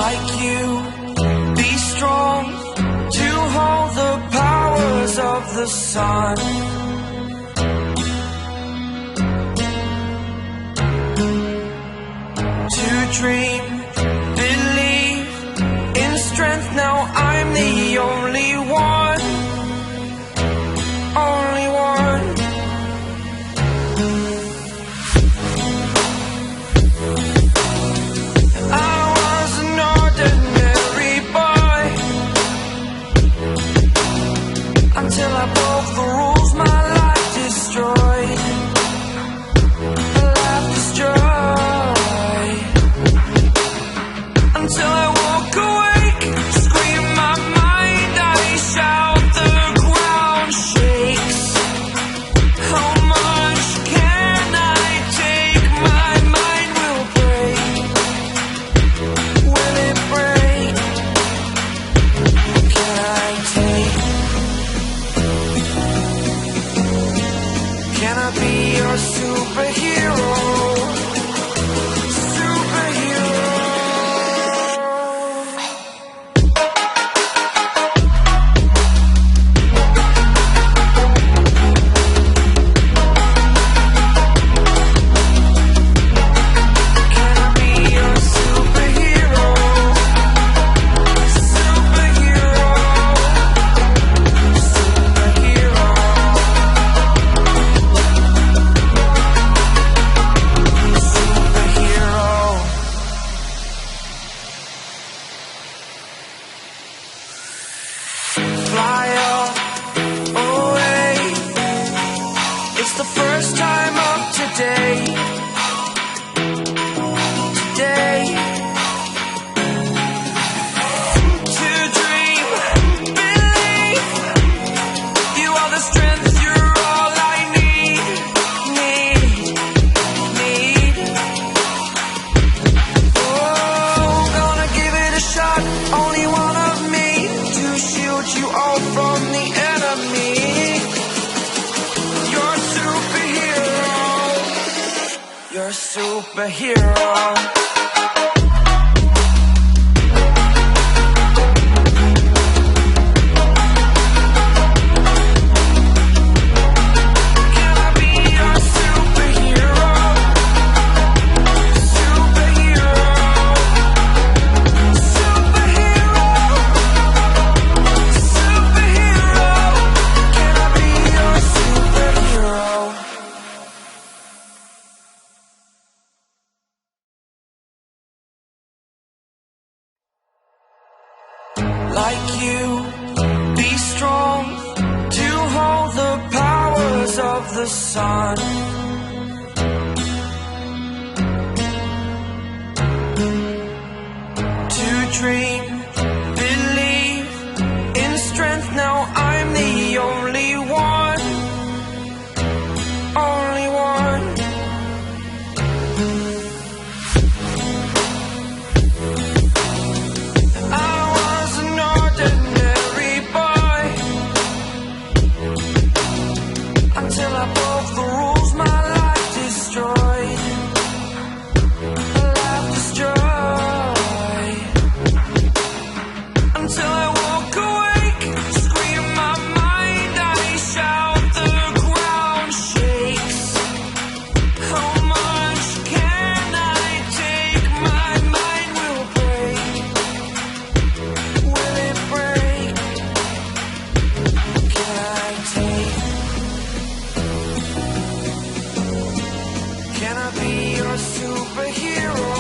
like you, be strong to hold the powers of the sun. To dream, believe in strength. Now I'm the only one, only one. I was an ordinary boy until I broke the rules my life destroyed. Life destroyed. Until I walk awake, scream my mind, I shout, the ground shakes. How much can I take? My mind will break. Will it break? Can I take? Can I be your superhero? Fly up, away. It's the first time of today. Today. To dream, believe. You are the strength, you're all I need. Oh, gonna give it a shot. Only one of me to shield you all from the enemy. You're a superhero. You're a superhero. Can I be your superhero? Superhero. Superhero. Superhero. Can I be your superhero? Like you, be strong to hold the powers of the sun. To dream, believe in strength. Now I'm the only one, only one. I was an ordinary boy until I broke the rules my life destroyed. Life destroyed. Until I walk awake, scream my mind, I shout, the ground shakes. How much can I take? My mind will break. Will it break? Can I take? Can I be your superhero?